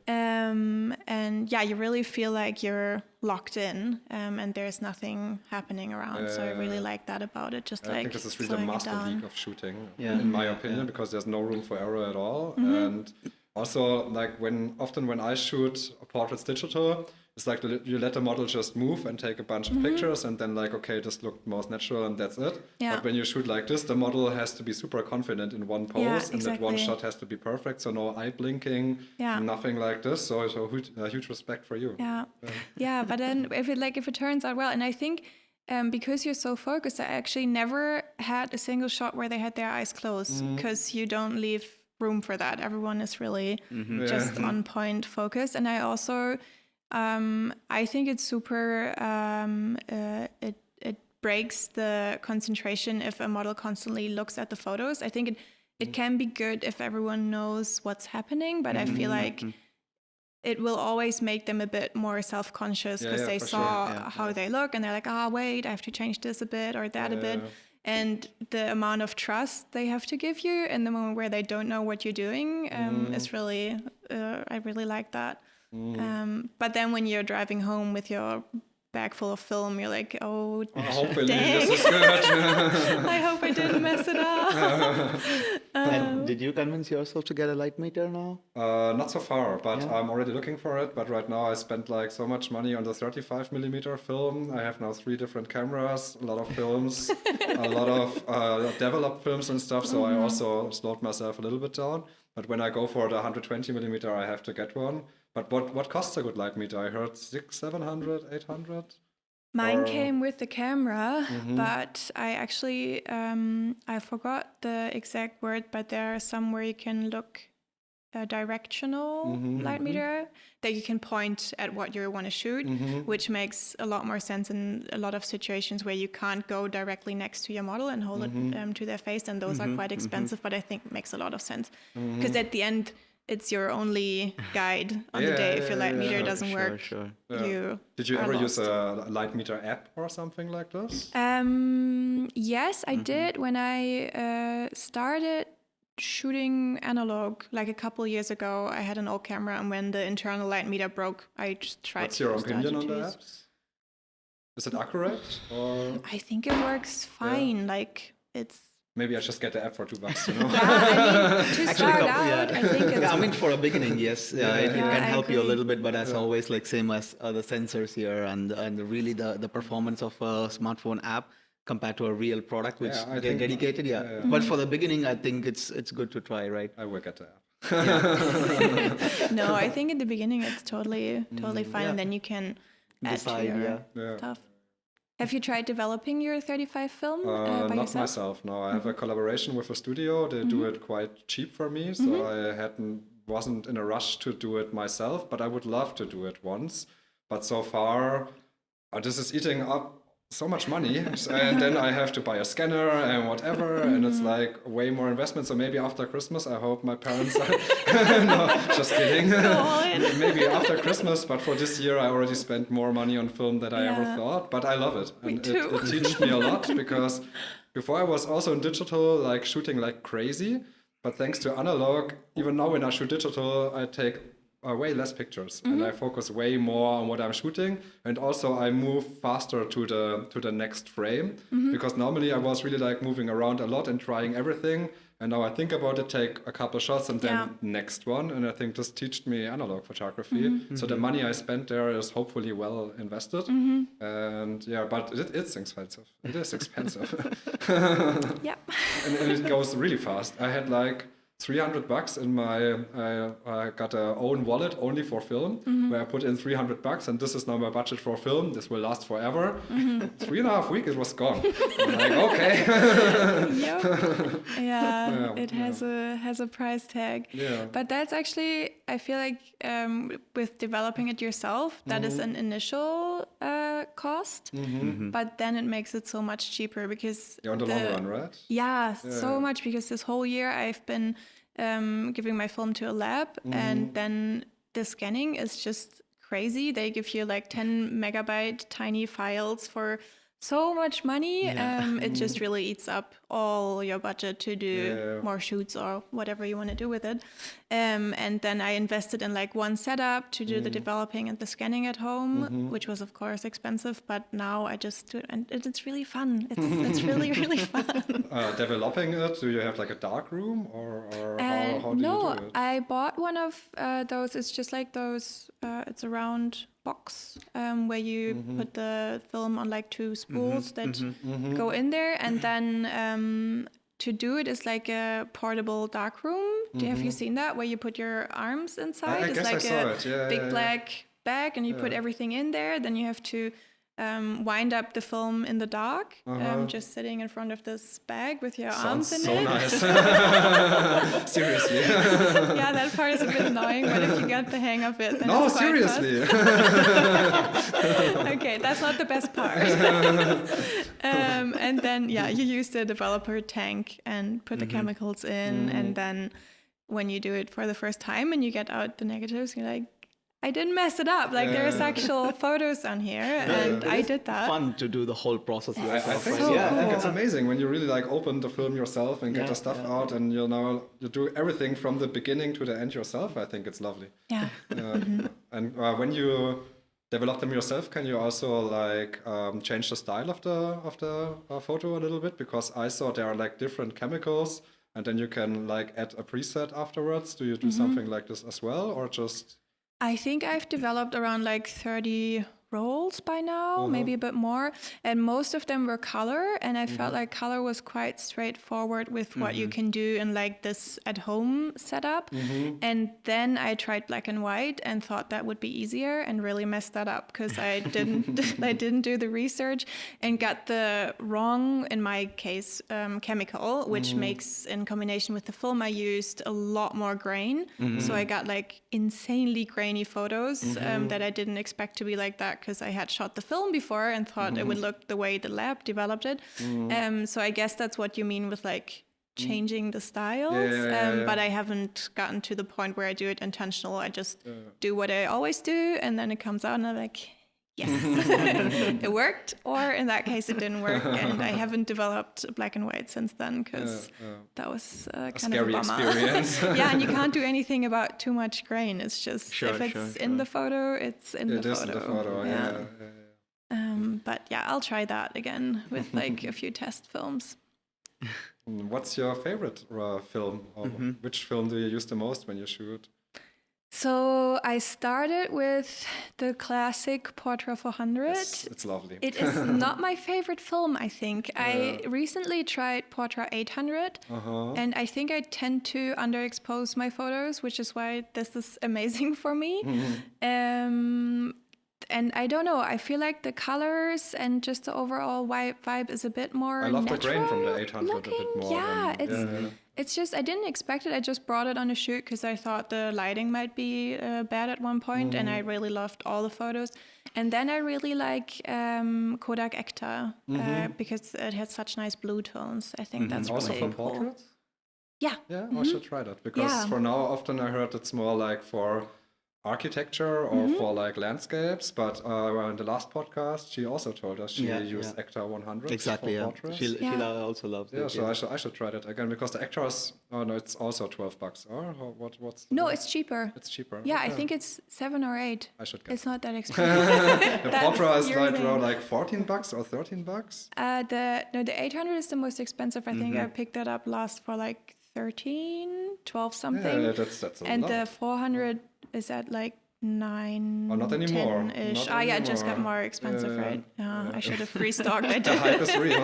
And you really feel like you're locked in, and there's nothing happening around. So I really like that about it. Just I like think this is really the master league of shooting, in my opinion, because there's no room for error at all. And also, like often when I shoot portraits digital, it's like you let the model just move and take a bunch of pictures, and then like, okay, this looked most natural, and that's it. But when you shoot like this, the model has to be super confident in one pose, and that one shot has to be perfect. So no eye blinking, nothing like this. So huge respect for you. But then if it turns out well, and I think because you're so focused, I actually never had a single shot where they had their eyes closed, because you don't leave room for that. Everyone is really just on point focused. And I also I think it's super it breaks the concentration if a model constantly looks at the photos. I think it can be good if everyone knows what's happening, but I feel like it will always make them a bit more self-conscious, because they saw how they look, and they're like, wait, I have to change this a bit or that a bit. And the amount of trust they have to give you in the moment where they don't know what you're doing is really, I really like that. But then when you're driving home with your bag full of film, you're like, oh, hopefully dang. this is good. I hope I didn't mess it up. And did you convince yourself to get a light meter now? Not so far, but I'm already looking for it. But right now I spent like so much money on the 35mm film. I have now 3 different cameras, a lot of films, a lot of developed films and stuff. So I also slowed myself a little bit down. But when I go for the 120mm, I have to get one. But what costs a good light meter? I heard 600, 700, 800. Mine came with the camera, but I actually, I forgot the exact word, but there are some where you can look a directional light meter that you can point at what you want to shoot, which makes a lot more sense in a lot of situations where you can't go directly next to your model and hold it to their face, and those are quite expensive, but I think makes a lot of sense. Because at the end, it's your only guide on the day. If your light meter doesn't work, Did you ever use a light meter app or something like this? Yes, I did when I started shooting analog like a couple years ago. I had an old camera, and when the internal light meter broke, I just tried. What's your opinion on the apps? Is it accurate? Or? I think it works fine. Like it's. Maybe I just get the app for $2, you know? Yeah, I mean, to start out, I think it's... I mean, for a beginning, yes, it can help you a little bit, but as always, like same as the sensors here and really the performance of a smartphone app compared to a real product, which get dedicated, But for the beginning, I think it's good to try, right? I will get the app. No, I think in the beginning it's totally fine, and then you can decide to your stuff. Have you tried developing your 35 film by not yourself? myself, no. I have a collaboration with a studio. They do it quite cheap for me, so I wasn't in a rush to do it myself, but I would love to do it once. But so far, this is eating up so much money, and then I have to buy a scanner and whatever, and it's like way more investment. So maybe after Christmas, I hope my parents are... No, just kidding. Maybe after Christmas, but for this year, I already spent more money on film than I ever thought, but I love it. And it teaches me a lot, because before I was also in digital, like shooting like crazy, but thanks to analog, even now when I shoot digital, I take way less pictures, and I focus way more on what I'm shooting, and also I move faster to the next frame, because normally I was really like moving around a lot and trying everything, and now I think about it, take a couple shots, and then next one, and I think this taught me analog photography. So the money I spent there is hopefully well invested, and but it's expensive. It is expensive. and it goes really fast. I had like $300 in I got a own wallet only for film, where I put in $300, and this is now my budget for film. This will last forever. 3.5 weeks, it was gone. I'm like, okay. It has a price tag. But that's actually, I feel like with developing it yourself, that is an initial cost, but then it makes it so much cheaper, because on the long run, right? So much, because this whole year I've been giving my film to a lab, and then the scanning is just crazy. They give you like 10 megabyte tiny files for so much money. It just really eats up all your budget to do more shoots or whatever you want to do with it. And then I invested in like one setup to do the developing and the scanning at home, which was of course expensive, but now I just do it, and it's really fun. It's really, really fun. Developing it, do you have like a dark room, or how do you do it? I bought one of those. It's just like those, it's a round box where you put the film on like 2 spools that go in there, and then to do it is like a portable darkroom. Have you seen that, where you put your arms inside? I guess like I saw it. Big black bag, and you put everything in there. Then you have to wind up the film in the dark, just sitting in front of this bag with your arms in it. Sounds so nice. Seriously. Yeah, that part is a bit annoying, but if you get the hang of it, then no, it's quite seriously. Okay, that's not the best part. And then, you use the developer tank and put the chemicals in, and then when you do it for the first time and you get out the negatives, you're like, I didn't mess it up. Like there's actual photos on here, and I did that. Fun to do the whole process I yourself. think right? so. Yeah. I think it's amazing when you really like open the film yourself and get Yeah, the stuff out, and you do everything from the beginning to the end yourself. I think it's lovely. Yeah. And when you develop them yourself, can you also like change the style of the photo a little bit? Because I saw there are like different chemicals, and then you can like add a preset afterwards. Do you do something like this as well, or just? I think I've developed around like 30 rolls by now, maybe a bit more. And most of them were color. And I felt like color was quite straightforward with what you can do in like this at-home setup. And then I tried black and white and thought that would be easier and really messed that up because I didn't do the research and got the wrong, in my case, chemical, which makes, in combination with the film I used, a lot more grain. So I got like insanely grainy photos that I didn't expect to be like that because I had shot the film before and thought it would look the way the lab developed it. So I guess that's what you mean with like changing the styles. But I haven't gotten to the point where I do it intentional. I just do what I always do, and then it comes out and I'm like, yes, it worked. Or in that case, it didn't work. And I haven't developed black and white since then because that was kind of a bummer. Experience. Yeah, and you can't do anything about too much grain. It's just if it's in the photo, it's in the photo. It is in the photo, yeah. But yeah, I'll try that again with like a few test films. What's your favorite film? Or which film do you use the most when you shoot? So I started with the classic Portra 400. It's lovely. It is not my favorite film, I think. I recently tried Portra 800, and I think I tend to underexpose my photos, which is why this is amazing for me. And I don't know, I feel like the colors and just the overall vibe is a bit more I love the natural grain from the 800 looking. a bit more. Yeah, it's just, I didn't expect it. I just brought it on a shoot because I thought the lighting might be bad at one point, and I really loved all the photos. And then I really like Kodak Ekta because it had such nice blue tones. I think that's Also really for cool. portraits? Yeah. Yeah, I should try that because for now, often I heard it's more like for architecture or for like landscapes, but in the last podcast she also told us she used Ekta 100 Exactly, for yeah. portraits. She also loves it. So I should try that again because the Ekta is it's also $12. Or what's No, it's cheaper. It's cheaper. Yeah, I think it's 7 or 8. I should get It's not that expensive. the Portra is like around like $14 or $13. The 800 is the most expensive. I think I picked that up last for like 13, 12 something. Yeah, that's a and lot. the 400 is at like 9, not anymore. 10-ish. Not Yeah, it just got anymore. more expensive, right? I should have restocked. I The did. hype is real.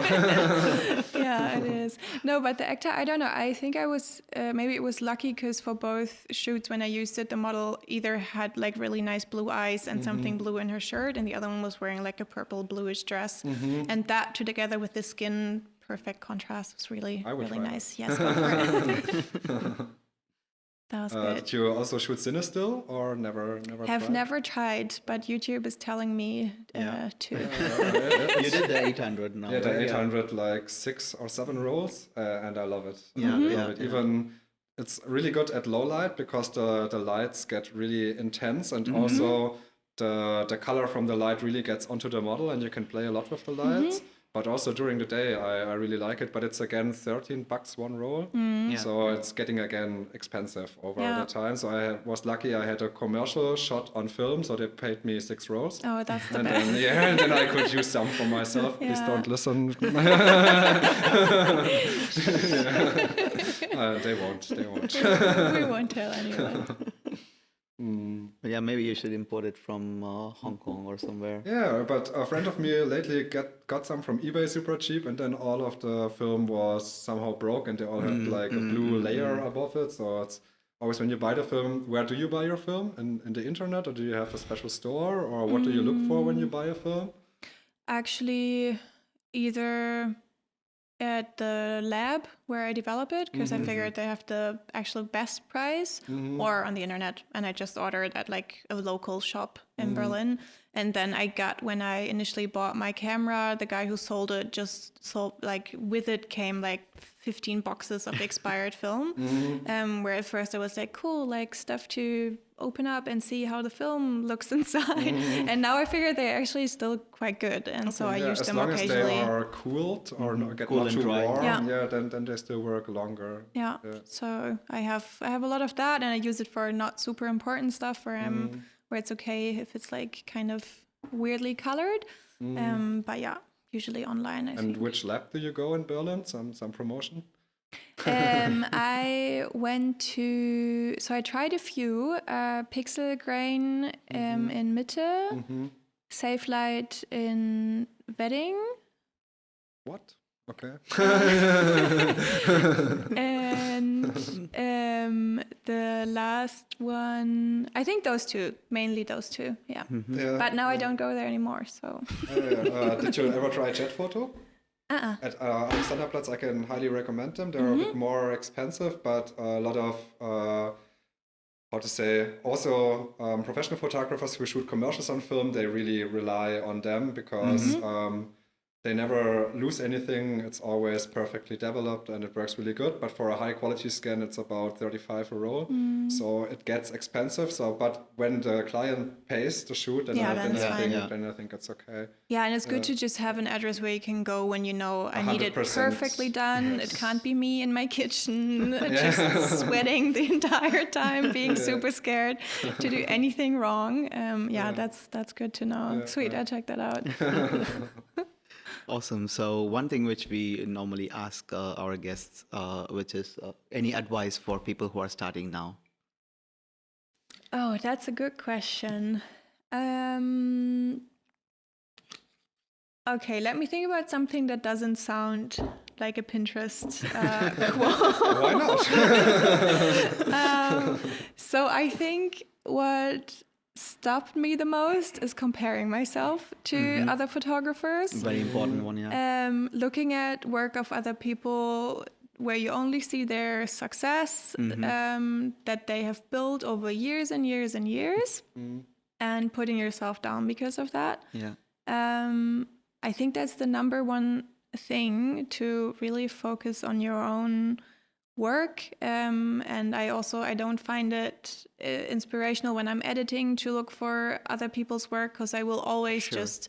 Yeah, it is. No, but the Ekta, I don't know. I think I was, maybe it was lucky because for both shoots when I used it, the model either had like really nice blue eyes and something blue in her shirt, and the other one was wearing like a purple bluish dress. And that together with the skin, perfect contrast was really nice. Yes, go for it. That was good. Did you also shoot cine still or never Have tried? never tried, but YouTube is telling me to. You did the 800 now. Yeah, the right? 800 like 6 or 7 rolls, and I love it. Yeah, I love it. yeah. Even it's really good at low light because the lights get really intense, and also the color from the light really gets onto the model, and you can play a lot with the lights. But also during the day, I really like it. But it's again $13 one roll, so it's getting again expensive over the time. So I was lucky; I had a commercial shot on film, so they paid me 6 rolls. Oh, that's the And best. then, and then I could use some for myself. Please don't listen. They won't. We won't tell anyone. But yeah, maybe you should import it from Hong Kong or somewhere. Yeah, but a friend of me lately got some from eBay super cheap, and then all of the film was somehow broke, and they all had like a blue layer above it. So it's always when you buy the film, where do you buy your film? In the internet, or do you have a special store, or what do you look for when you buy a film? Actually, either at the lab where I develop it because I figured they have the actual best price or on the internet. And I just ordered at like a local shop in Berlin. And then when I initially bought my camera, the guy who sold it just sold, like with it came like 15 boxes of expired film. Where at first I was like, cool, like stuff to open up and see how the film looks inside. And now I figure they're actually still quite good. And so I use them occasionally. As long as they are cooled or not get not too warm, then they still work longer. Yeah. So I have a lot of that, and I use it for not super important stuff where it's okay if it's like kind of weirdly colored. But yeah, usually online. I think. Which lab do you go in Berlin? Some promotion? I went to, so I tried a few, Pixel Grain in Mitte, Safe Light in Wedding. What? Okay. And the last one, I think mainly those two, yeah. But now I don't go there anymore, so. Did you ever try jet photo? At Alexanderplatz, I can highly recommend them. They're a bit more expensive, but a lot of, also professional photographers who shoot commercials on film, they really rely on them because they never lose anything. It's always perfectly developed and it works really good. But for a high quality scan, it's about 35 a roll. So it gets expensive. But when the client pays to shoot, then I think it's okay. Yeah, and it's good to just have an address where you can go when you know I need it perfectly done. Yes. It can't be me in my kitchen just sweating the entire time, being super scared to do anything wrong. That's good to know. Sweet, I'll check that out. Awesome. So one thing which we normally ask our guests, which is any advice for people who are starting now? Oh, that's a good question. Okay, let me think about something that doesn't sound like a Pinterest quote. Why not? So I think what stopped me the most is comparing myself to other photographers. Very important one, yeah. Looking at work of other people where you only see their success that they have built over years and years and years, and putting yourself down because of that. Yeah. I think that's the number one thing, to really focus on your own work, and I don't find it inspirational when I'm editing to look for other people's work, because I will always just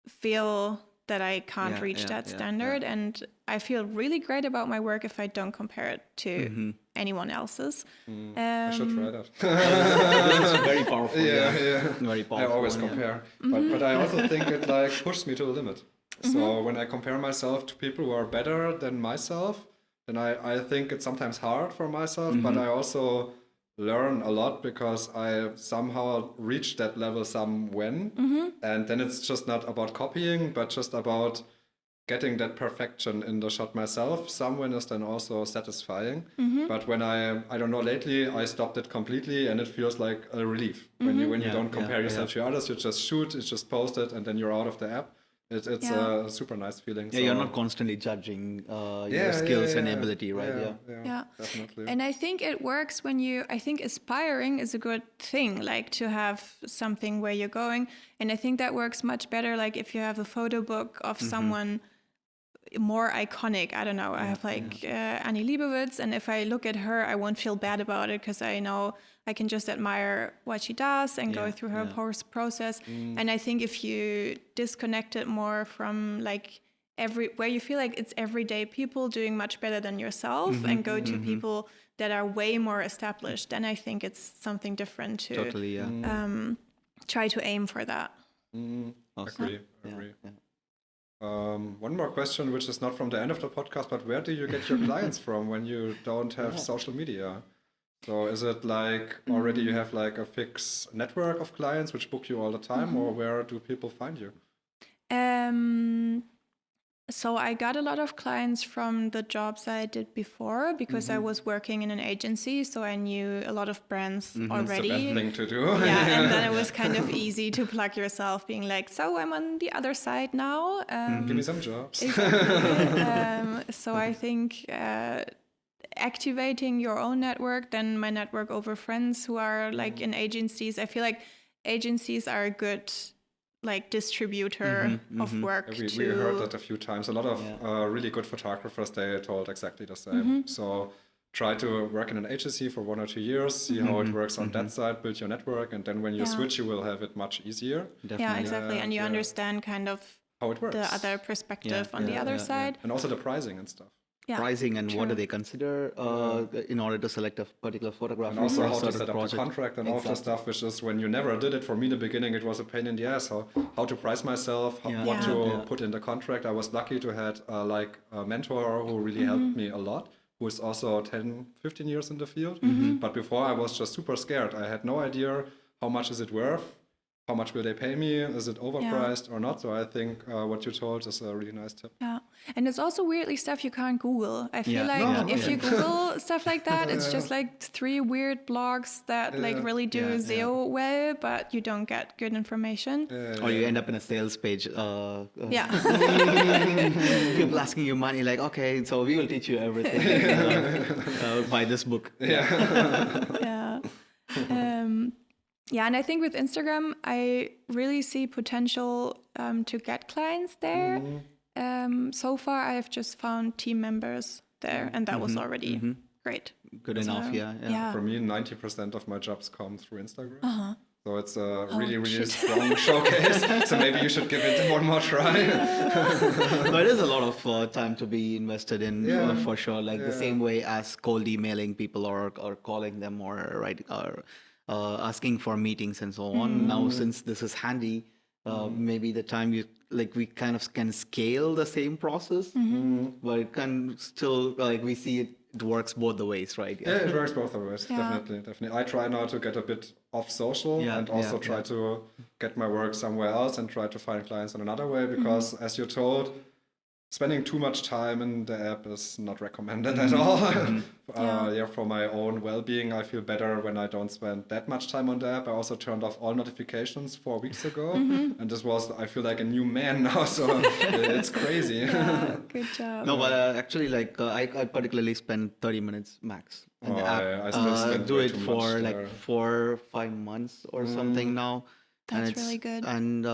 feel that I can't reach that standard, and I feel really great about my work if I don't compare it to anyone else's. I should try that. It's very powerful. Very powerful. I always compare, but I also think it like pushes me to the limit. So when I compare myself to people who are better than myself, then I think it's sometimes hard for myself, but I also learn a lot because I somehow reached that level somewhen. And then it's just not about copying, but just about getting that perfection in the shot myself. Somewhen is then also satisfying. But when I don't know, lately I stopped it completely, and it feels like a relief. When you don't compare yourself to others, you just shoot, you just post it, and then you're out of the app. It's a super nice feeling. Yeah, you're not constantly judging your skills and ability, right? Yeah, definitely. And I think it works when I think aspiring is a good thing, like to have something where you're going. And I think that works much better, like if you have a photo book of someone more iconic. I don't know. I have Annie Leibovitz, and if I look at her, I won't feel bad about it because I know I can just admire what she does and go through her process. And I think if you disconnect it more from like where you feel like it's everyday people doing much better than yourself and go to people that are way more established, then I think it's something different to try to aim for that. Agree. One more question, which is not from the end of the podcast, but where do you get your clients from when you don't have social media? So is it like already you have like a fixed network of clients which book you all the time, or where do people find you? So I got a lot of clients from the jobs I did before because I was working in an agency, so I knew a lot of brands already. It's the best thing to do. Yeah, and then it was kind of easy to plug yourself, being like, so I'm on the other side now. Give me some jobs. Exactly. So I think activating your own network, then my network over friends who are like in agencies. I feel like agencies are a good like distributor of work. We heard that a few times. A lot of really good photographers, they told exactly the same. So try to work in an agency for 1 or 2 years, see how it works on that side, build your network, and then when you switch, you will have it much easier. Definitely. Yeah, exactly. And you understand kind of how it works. the other perspective on the other side. And also the pricing and stuff. Yeah, Pricing and what do they consider in order to select a particular photograph. And also for a how to certain set up the project. contract and all of the stuff, which is when you never did it. For me in the beginning, it was a pain in the ass, how to price myself, what to put in the contract. I was lucky to have like a mentor who really helped me a lot, who is also 10, 15 years in the field. But before I was just super scared. I had no idea how much is it worth, how much will they pay me, is it overpriced or not. So I think what you told is a really nice tip. Yeah, and it's also weirdly stuff you can't Google. I feel like if you No. Google stuff like that, it's just like 3 weird blogs that like really do SEO well, but you don't get good information. Or you end up in a sales page. Yeah. People asking you money, like, okay, so we will teach you everything. Buy this book. Yeah. Yeah, and I think with Instagram, I really see potential to get clients there. So far, I have just found team members there, and that was already great. Good enough, yeah. For me, 90% of my jobs come through Instagram. So it's a really strong showcase. So maybe you should give it one more try. But it is a lot of time to be invested in for sure. Like the same way as cold emailing people or calling them or asking for meetings and so on. Now, since this is handy, maybe the time we kind of can scale the same process, but it can still we see it works both the ways, right? Yeah, it works both the ways. Definitely. I try now to get a bit off social and also try to get my work somewhere else and try to find clients in another way because, as you told, spending too much time in the app is not recommended at all. For my own well-being, I feel better when I don't spend that much time on the app. I also turned off all notifications 4 weeks ago, and this was, I feel like a new man now, so it's crazy. Yeah, good job. No, but actually, I particularly spend 30 minutes max. And the app, I still spend do way it too for much like there. 4 or 5 months or something now. That's and really good. And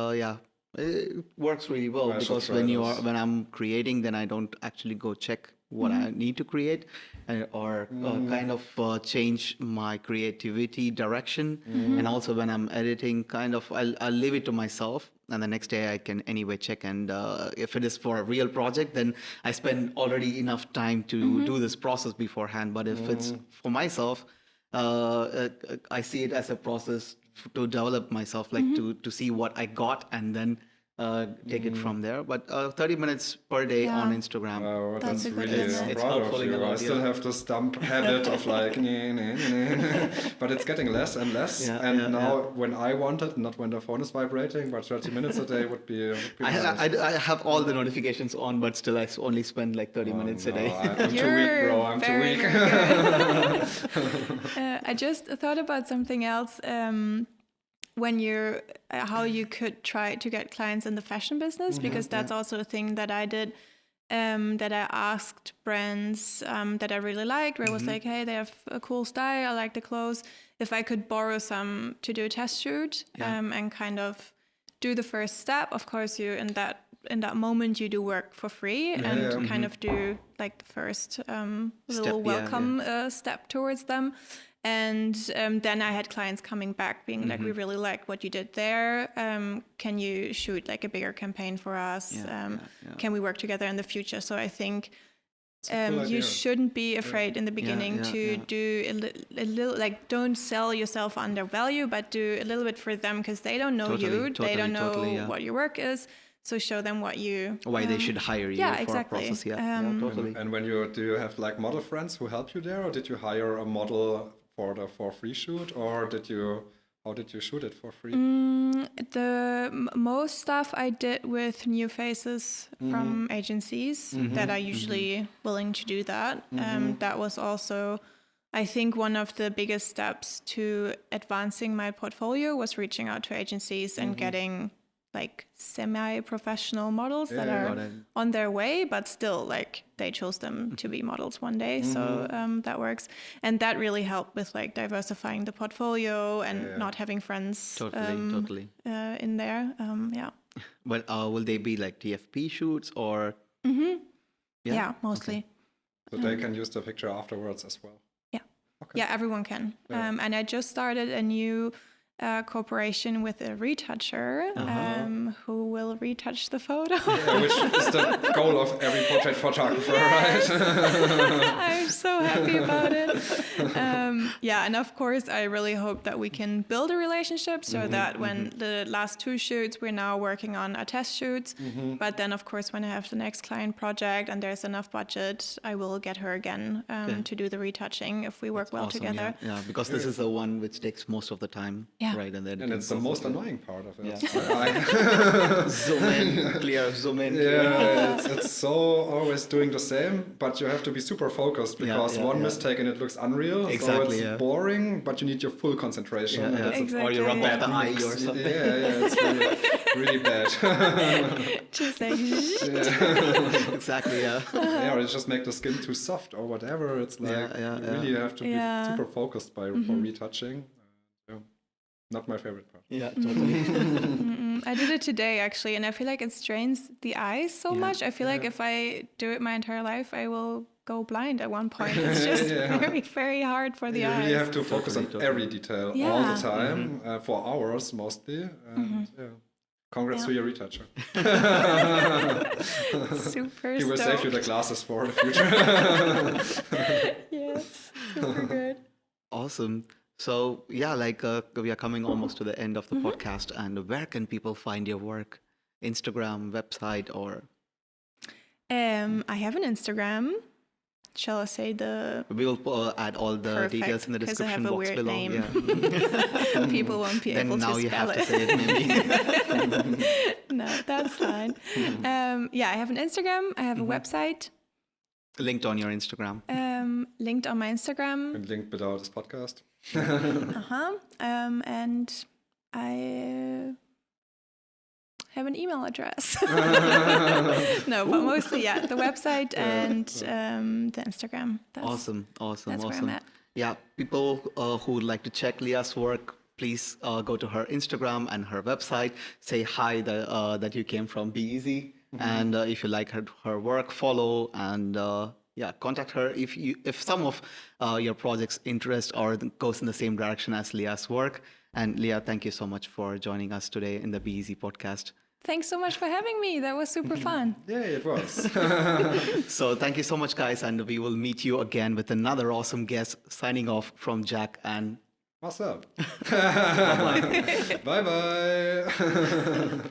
it works really well I should because try this. when I'm creating, then I don't actually go check what I need to create or kind of change my creativity direction. And also when I'm editing, kind of I'll leave it to myself. And the next day I can anyway check. And if it is for a real project, then I spend already enough time to do this process beforehand. But if it's for myself, I see it as a process to develop myself, like to see what I got and then take it from there. But 30 minutes per day on Instagram. Oh, That's that's a good really insight. It's proud of helpful in a you. I lot, still have this dumb habit of like, but it's getting less and less. Now when I want it, not when the phone is vibrating, but 30 minutes a day would be nice. I have all the notifications on, but still I only spend like 30 minutes a day. I'm too weak, bro. I'm too weak. I just thought about something else. When you're how you could try to get clients in the fashion business, because that's also a thing that I did, that I asked brands that I really liked, where I was like, hey, they have a cool style, I like the clothes, if I could borrow some to do a test shoot and kind of do the first step. Of course, you in that moment you do work for free and kind of do like the first little welcome step towards them. And then I had clients coming back being like, we really like what you did there. Can you shoot like a bigger campaign for us? Can we work together in the future? So I think you shouldn't be afraid in the beginning to do a little, like don't sell yourself under value, but do a little bit for them because they don't know you. They don't know what your work is. So show them why they should hire you for a process. Totally. And when do you have like model friends who help you there, or did you hire a model for free shoot, or how did you shoot it for free? Most stuff I did with new faces from agencies that are usually willing to do that. That was also, I think, one of the biggest steps to advancing my portfolio was reaching out to agencies and getting like semi-professional models that are on their way, but still like they chose them to be models one day. So that works. And that really helped with like diversifying the portfolio and not having friends Totally. in there. Yeah. But will they be like TFP shoots or? Yeah, mostly. So they can use the picture afterwards as well. Yeah. Yeah, everyone can. And I just started a new cooperation with a retoucher who will retouch the photo. Yeah, which is the goal of every portrait photographer, right? I'm so happy about it. Yeah, and of course, I really hope that we can build a relationship so that when the last 2 shoots, we're now working on our test shoots. But then, of course, when I have the next client project and there's enough budget, I will get her again to do the retouching if we work well together. Yeah, because this is the one which takes most of the time. Yeah. Right, and then And it's the most annoying part of it. Yeah. Zoom in, clear, zoom in. Yeah, it's so always doing the same, but you have to be super focused because one mistake and it looks unreal. Exactly, so it's boring, but you need your full concentration. And that's Exactly. Or you rub off the eye mix. or something. Yeah, it's really bad. Just like, Exactly, yeah. Yeah, or you just make the skin too soft or whatever. It's like you really have to be super focused for retouching. Not my favorite part. Yeah, totally. I did it today actually, and I feel like it strains the eyes so much. I feel like if I do it my entire life, I will go blind at one point. It's just very, very hard for the eyes. You really have to focus on every detail all the time, for hours mostly. And congrats to your retoucher. Super He will save you the glasses for the future. Yes, super good. Awesome. So yeah, like we are coming almost to the end of the podcast, and where can people find your work? Instagram, website, or? I have an Instagram. Shall I say the? We will add all the details in the description box weird below. Name. Yeah. People won't be able to spell it. Then now you have to say it, maybe. No, that's fine. Yeah, I have an Instagram. I have a website. Linked on your Instagram. Linked on my Instagram. And link below this podcast. And I have an email address. No, but mostly, the website and the Instagram. Awesome. That's where I'm at. Yeah, people who would like to check Leah's work, please go to her Instagram and her website. Say hi that you came from Beazy. And if you like her work, follow and contact her if some of your projects interest or goes in the same direction as Leah's work. And Leah, thank you so much for joining us today in the Beazy podcast. Thanks so much for having me. That was super fun. Yeah, it was. So thank you so much, guys, and we will meet you again with another awesome guest. Signing off from Jack and Marcel. Bye-bye.